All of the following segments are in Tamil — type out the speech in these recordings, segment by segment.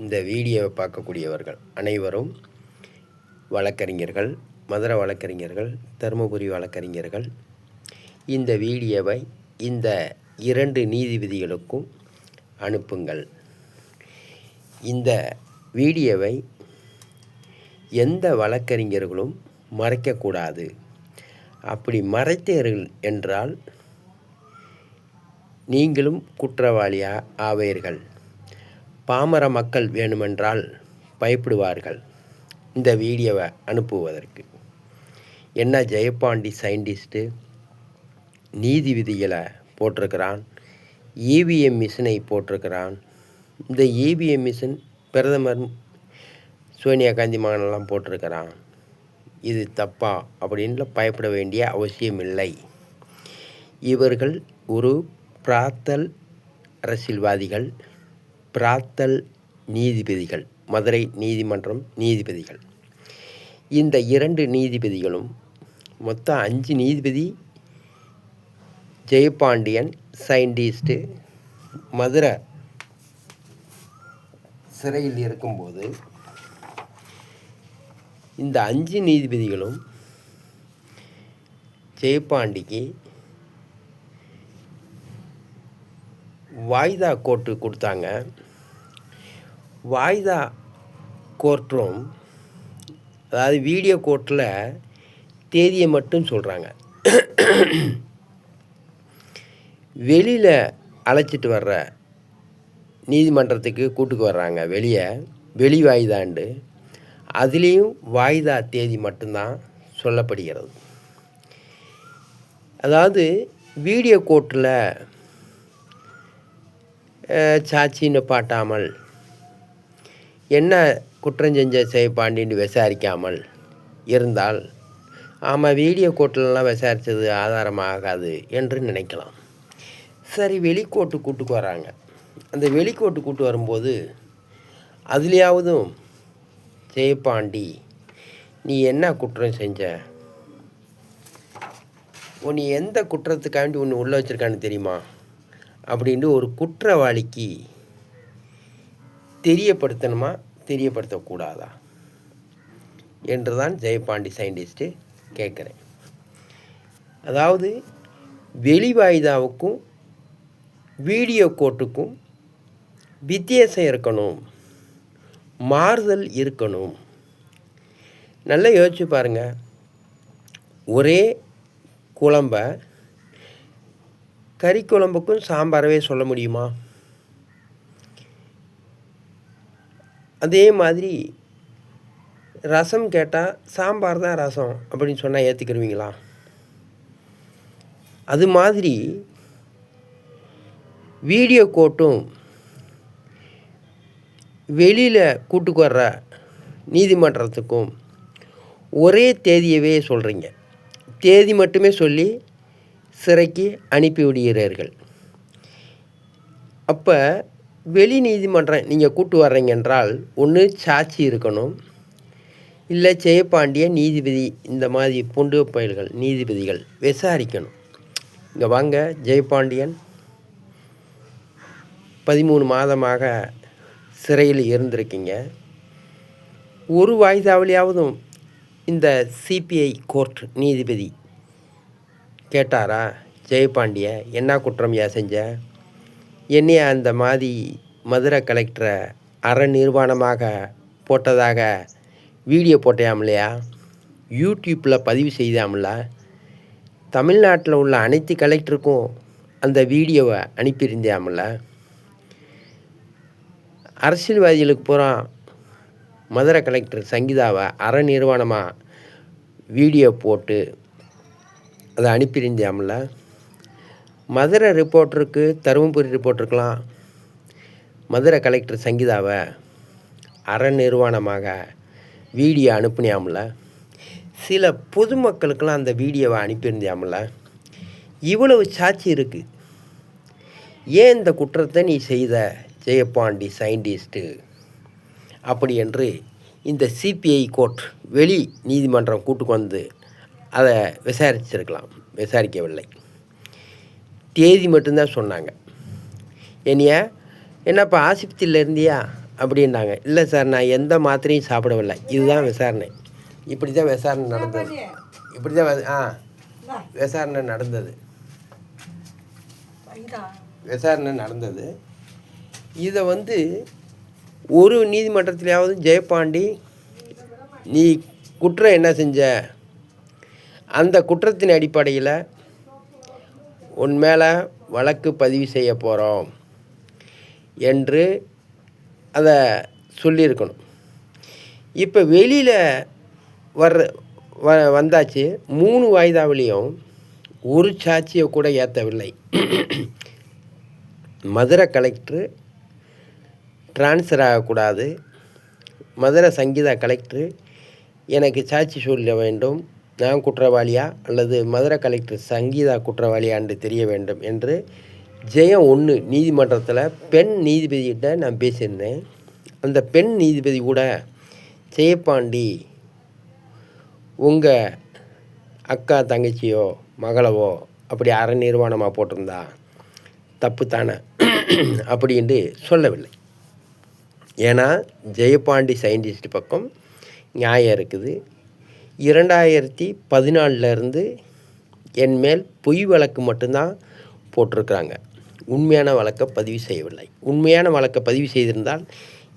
இந்த வீடியோவை பார்க்கக்கூடியவர்கள் அனைவரும் வழக்கறிஞர்கள், மதுரை வழக்கறிஞர்கள், தருமபுரி வழக்கறிஞர்கள். இந்த வீடியோவை இந்த 2 நீதிபதிகளுக்கும் அனுப்புங்கள். இந்த வீடியோவை எந்த வழக்கறிஞர்களும் மறைக்கக்கூடாது. அப்படி மறைத்தீர்கள் என்றால் நீங்களும் குற்றவாளியாக ஆவீர்கள். பாமர மக்கள் வேணுமென்றால் பயப்படுவார்கள் இந்த வீடியோவை அனுப்புவதற்கு. என்ன ஜெயபாண்டி சயின்டிஸ்ட்டு நீதிபதிகளை போட்டிருக்கிறான், இவிஎம் மிஷினை போட்டிருக்கிறான். இந்த இவிஎம் மிஷின் பிரதமர் சோனியா காந்தி மகனெல்லாம் போட்டிருக்கிறான். இது தப்பா அப்படின்னு பயப்பட வேண்டிய அவசியமில்லை. இவர்கள் ஒரு பிராத்தல் அரசியல்வாதிகள், பிராத்தல் நீதிபதிகள், மதுரை நீதிமன்றம் நீதிபதிகள். இந்த 2 நீதிபதிகளும் மொத்தம் 5 நீதிபதி. ஜெயபாண்டியன் சயின்டிஸ்ட்டு மதுரை சிறையில் இருக்கும்போது இந்த 5 நீதிபதிகளும் ஜெயபாண்டிக்கு வாய்தா கோர்ட்டு கொடுத்தாங்க. வாய்தா கோர்ட்டும், அதாவது வீடியோ கோர்ட்டில் தேதியை மட்டும் சொல்கிறாங்க. வெளியில் அழைச்சிட்டு வர்ற நீதிமன்றத்துக்கு கூட்டுக்கு வர்றாங்க. வெளி வாய்தாண்டு அதுலேயும் வாய்தா தேதி மட்டும்தான் சொல்லப்படுகிறது. அதாவது வீடியோ கோர்ட்டில் சாட்சின்னு பாட்டாமல் என்ன குற்றம் செஞ்ச ஜெயபாண்டின்னு விசாரிக்காமல் இருந்தால், ஆமாம் வீடியோ கோர்ட்டிலலாம் விசாரித்தது ஆதாரமாகாது என்று நினைக்கலாம். சரி, வெளிக்கோட்டு கூட்டுக்கு வராங்க. அந்த வெளிக்கோட்டு கூட்டு வரும்போது அதுலேயாவதும் ஜெயபாண்டி நீ என்ன குற்றம் செஞ்ச, நீ எந்த குற்றத்துக்காண்டி ஒன்று உள்ளே வச்சுருக்கான்னு தெரியுமா அப்படின்ட்டு ஒரு குற்றவாளிக்கு தெரியப்படுத்தணுமா தெரியப்படுத்தக்கூடாதா என்று தான் ஜெயபாண்டி சயின்டிஸ்ட்டு கேட்குறேன். அதாவது வெளி வாய்தாவுக்கும் வீடியோ கோர்ட்டுக்கும் வித்தியாசம் இருக்கணும், மாறுதல் இருக்கணும். நல்லா யோசிச்சு பாருங்கள். ஒரே குழம்ப கறி குழம்புக்கும் சாம்பாரவே சொல்ல முடியுமா? அதே மாதிரி ரசம் கேட்டால் சாம்பார் தான் ரசம் அப்படின்னு சொன்னால் ஏற்றுக்கிடுவீங்களா? அது மாதிரி வீடியோ கோர்ட்டும் வெளியில் கூட்டுக்கு வர்ற நீதிமன்றத்துக்கும் ஒரே தேதியவே சொல்கிறீங்க. தேதி மட்டுமே சொல்லி சிறைக்கு அனுப்பி விடுகிறீர்கள். அப்போ வெளி நீதிமன்றம் நீங்கள் கூட்டு வர்றீங்க என்றால் ஒன்று சாட்சி இருக்கணும், இல்லை ஜெயபாண்டிய நீதிபதி இந்த மாதிரி பொண்டு பயல்கள் நீதிபதிகள் விசாரிக்கணும். இங்கே வாங்க, ஜெயபாண்டியன் 13 மாதமாக சிறையில் இருந்திருக்கீங்க. ஒரு வாய்தாவிலையாவதும் இந்த சிபிஐ கோர்ட் நீதிபதி கேட்டாரா, ஜெயபாண்டிய என்ன குற்றம் செஞ்ச, என்னைய அந்த மாதிரி மதுரை கலெக்டரை நிர்வாணமாக போட்டதாக வீடியோ போட்டையாமலையா, யூடியூப்பில் பதிவு செய்தாமல, தமிழ்நாட்டில் உள்ள அனைத்து கலெக்டருக்கும் அந்த வீடியோவை அனுப்பியிருந்தாமல, அரசியல்வாதிகளுக்கு பூரா மதுரை கலெக்டர் சங்கீதாவை நிர்வாணமாக வீடியோ போட்டு அதை அனுப்பியிருந்தாமல, மதுரை ரிப்போர்ட்டருக்கு தருமபுரி ரிப்போர்ட்டருக்கெலாம் மதுரை கலெக்டர் சங்கீதாவை நிர்வாணமாக வீடியோ அனுப்பினாமல, சில பொதுமக்களுக்கெல்லாம் அந்த வீடியோவை அனுப்பியிருந்தாமல. இவ்வளவு சாட்சி இருக்குது. ஏன் இந்த குற்றத்தை நீ செய்த ஜெயபாண்டி சயின்டிஸ்ட்டு அப்படி என்று இந்த சிபிஐ கோர்ட் வெளி நீதிமன்றம் கூட்டுக்கு வந்து அதை விசாரிச்சிருக்கலாம். விசாரிக்கவில்லை, தேதி மட்டும்தான் சொன்னாங்க. என்னப்பா ஆஸ்பத்திரியில் இருந்தியா அப்படின்னாங்க. இல்லை சார், நான் எந்த மாத்திரையும் சாப்பிடவில்லை, இதுதான் விசாரணை. இப்படி தான் விசாரணை நடந்தது. இப்படி தான் விசாரணை நடந்தது. விசாரணை நடந்தது. இதை ஒரு நீதிமன்றத்திலாவது ஜெயபாண்டி, நீ குற்றம் என்ன செஞ்ச, அந்த குற்றத்தின் அடிப்படையில் உன் மேலே வழக்கு பதிவு செய்ய போகிறோம் என்று அதை சொல்லியிருக்கணும். இப்போ வெளியில் வந்தாச்சு. 3 வாய்தாவிலையும் ஒரு சாட்சியை கூட ஏற்றவில்லை. மதுரை கலெக்டரு டிரான்ஸ்ஃபர் ஆகக்கூடாது, மதுரை சங்கீதா கலெக்டரு எனக்கு சாட்சி சொல்ல வேண்டும், நான் குற்றவாளியா அல்லது மதுரை கலெக்டர் சங்கீதா குற்றவாளியான்னு தெரிய வேண்டும் என்று ஜெயம் 1 நீதிமன்றத்தில் பெண் நீதிபதிகிட்ட நான் பேசியிருந்தேன். அந்த பெண் நீதிபதி கூட, ஜெயபாண்டி உங்கள் அக்கா தங்கச்சியோ மகளவோ அப்படி அரை நிர்வாணமாக போட்டிருந்தா தப்பு தானே அப்படின்ட்டு சொல்லவில்லை. ஏன்னா ஜெயபாண்டி சயின்டிஸ்ட் பக்கம் நியாயம் இருக்குது. 2014 என் மேல் பொய் வழக்கு மட்டும்தான் போட்டிருக்கிறாங்க, உண்மையான வழக்கை பதிவு செய்யவில்லை. உண்மையான வழக்கை பதிவு செய்திருந்தால்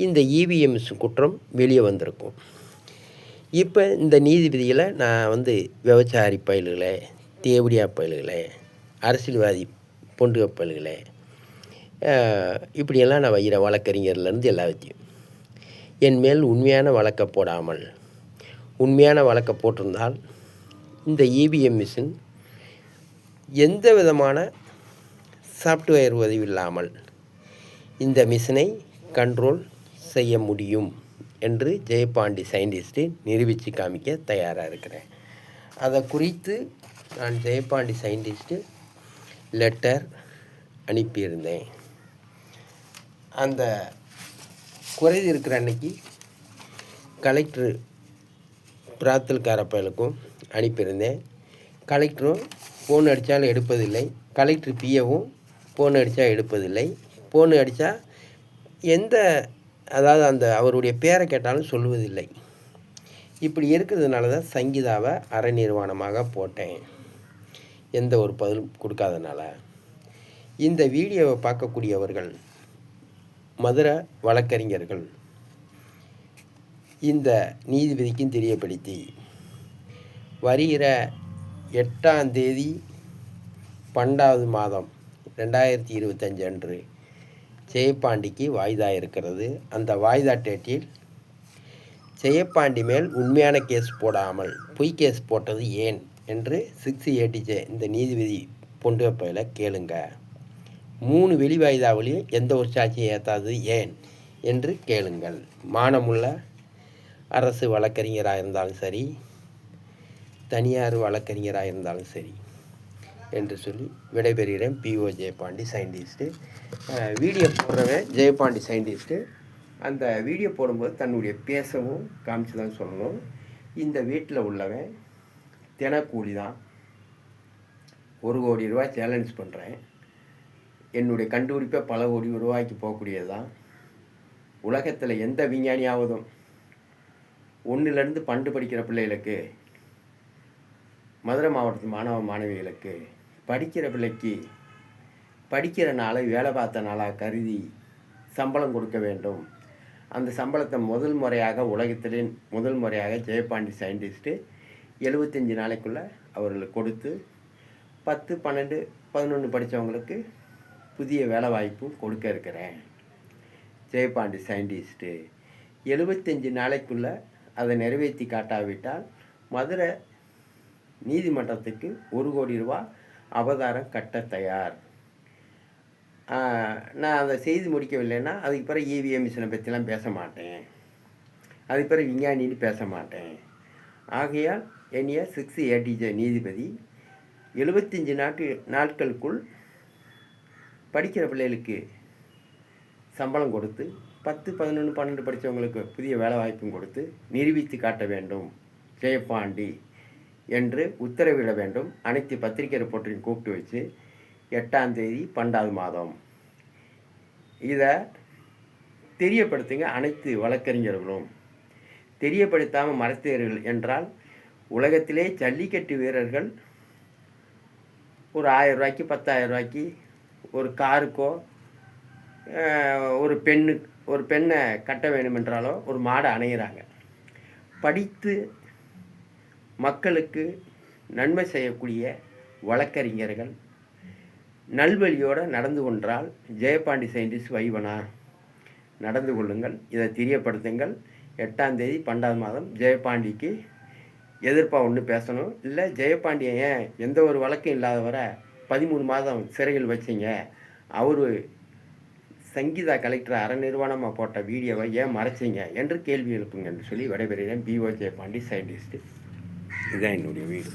இந்த இவிஎம்எஸ் குற்றம் வெளியே வந்திருக்கும். இப்போ இந்த நீதிபதிகளை நான் விபச்சாரி பயல்களே, தேவடியா பயல்களே, அரசியல்வாதி பொண்டுக பயல்களே, இப்படியெல்லாம் நான் வைக்கிறேன். வழக்கறிஞர்லேருந்து எல்லாத்தையும் என் மேல் உண்மையான வழக்கை போடாமல், உண்மையான வழக்கை போட்டிருந்தால் இந்த இவிஎம் மிஷின் எந்த விதமான சாஃப்ட்வேர் உதவி இல்லாமல் இந்த மிஷினை கண்ட்ரோல் செய்ய முடியும் என்று ஜெயபாண்டி சயின்டிஸ்ட்டு நிரூபித்து காமிக்க தயாராக இருக்கிறேன். அதை குறித்து நான் ஜெயபாண்டி சயின்டிஸ்ட்டு லெட்டர் அனுப்பியிருந்தேன். அந்த குறைது இருக்கிற அன்னைக்கு கலெக்டரு பிராத்தல்கார பயலுக்கும் அனுப்பியிருந்தேன். கலெக்டரும் ஃபோன் அடித்தாலும் எடுப்பதில்லை, கலெக்டர் பிஏவும் ஃபோன் அடித்தா எடுப்பதில்லை. ஃபோன் அடித்தா அதாவது அவருடைய பேரை கேட்டாலும் சொல்லுவதில்லை. இப்படி இருக்கிறதுனால தான் சங்கீதாவை அரை நிர்வாணமாக போட்டேன், எந்த ஒரு பதிலும் கொடுக்காதனால. இந்த வீடியோவை பார்க்கக்கூடியவர்கள் மதுரை வழக்கறிஞர்கள் இந்த நீதிபதிக்கும் தெரியப்படுத்தி வருகிற 8ஆம் தேதி 12வது மாதம் 2025 அன்று ஜெயபாண்டிக்கு வாய்தா இருக்கிறது. அந்த வாய்தா டேட்டில் ஜெயபாண்டி மேல் உண்மையான கேஸ் போடாமல் பொய் கேஸ் போட்டது ஏன் என்று 680J இந்த நீதிபதி பொண்டு வைப்பதில் கேளுங்க. 3 வெளி வாய்தாவிலையும் எந்த ஒரு சாட்சியை ஏற்றாது ஏன் என்று கேளுங்கள். மானமுள்ள அரசு வழக்கறிஞராக இருந்தாலும் சரி, தனியார் வழக்கறிஞராக இருந்தாலும் சரி என்று சொல்லி விடைபெறுகிறேன். PO Jayapandi scientist. வீடியோ போடுறவன் ஜெயபாண்டி சயின்டிஸ்ட்டு. அந்த வீடியோ போடும்போது தன்னுடைய பேசவும் காமிச்சு தான் சொல்லணும். இந்த வீட்டில் உள்ளவன் தினக்கூலி தான். 1 கோடி ரூபாய் சேலஞ்ச் பண்ணுறேன். என்னுடைய கண்டுபிடிப்பை பல கோடி ரூபாய்க்கு போகக்கூடியது தான். உலகத்தில் எந்த விஞ்ஞானியாவதும் 1லேருந்து 12 படிக்கிற பிள்ளைகளுக்கு, மதுரை மாவட்டத்து மாணவ மாணவிகளுக்கு படிக்கிற பிள்ளைக்கு படிக்கிற நாளை வேலை பார்த்த நாளாக கருதி சம்பளம் கொடுக்க வேண்டும். அந்த சம்பளத்தை முதல் முறையாக ஜெயபாண்டி சயின்டிஸ்ட்டு 75 நாளைக்குள்ளே அவர்களுக்கு கொடுத்து 10, 12, 11 படித்தவங்களுக்கு புதிய வேலை வாய்ப்பும் கொடுக்க இருக்கிறேன். ஜெயபாண்டி சயின்டிஸ்ட்டு 75 நாளைக்குள்ளே அதை நிறைவேற்றி காட்டாவிட்டால் மதுரை நீதிமன்றத்துக்கு 1 கோடி ரூபாய் அபதாரம் கட்ட தயார். நான் அதை செய்து முடிக்கவில்லைன்னா அதுக்கு பிறகு இவிஎம் மிஷினை பற்றிலாம் பேச மாட்டேன், அதுக்கு பிறகு விஞ்ஞானின்னு பேச மாட்டேன். ஆகையால் என்னைய 680J நீதிபதி 75 நாட்களுக்குள் படிக்கிற பிள்ளைகளுக்கு சம்பளம் கொடுத்து 10, 11, 12 படித்தவங்களுக்கு புதிய வேலை வாய்ப்பும் கொடுத்து நிரூபித்து காட்ட வேண்டும் ஜெயபாண்டி என்று உத்தரவிட வேண்டும். அனைத்து பத்திரிகை ரிப்போர்ட்டரையும் கூப்பிட்டு வச்சு 8ஆம் தேதி 12வது மாதம் இதை தெரியப்படுத்துங்க அனைத்து வழக்கறிஞர்களும். தெரியப்படுத்தாமல் மறைத்தீர்கள் என்றால் உலகத்திலே ஜல்லிக்கட்டு வீரர்கள் ஒரு 1000 ரூபாய்க்கு 10,000 ரூபாய்க்கு ஒரு காருக்கோ ஒரு பெண்ணை கட்ட வேணுமென்றாலோ ஒரு மாடை அணையிறாங்க. படித்து மக்களுக்கு நன்மை செய்யக்கூடிய வழக்கறிஞர்கள் நல்வழியோடு நடந்து கொண்டால் ஜெயபாண்டி சயின்டிஸ்ட் வைவனா நடந்து கொள்ளுங்கள். இதை தெரியப்படுத்துங்கள். 8ஆம் தேதி 12 மாதம் ஜெயபாண்டிக்கு எதிர்ப்பாக ஒன்று பேசணும். இல்லை ஜெயபாண்டியை ஏன் எந்த ஒரு வழக்கும் இல்லாத வர 13 மாதம் சிறையில் வச்சிங்க, அவர் சங்கீதா கலெக்டர் அரை நிர்வாணமாக போட்ட வீடியோவை ஏன் மறைச்சிங்க என்று கேள்வி எழுப்புங்க என்று சொல்லி விடைபெறுகிறேன். பிஓ ஜெயபாண்டி சயின்டிஸ்ட்டு. இதுதான் என்னுடைய வீடு.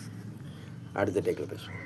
அடுத்த டேக்கில் பேசுவோம்.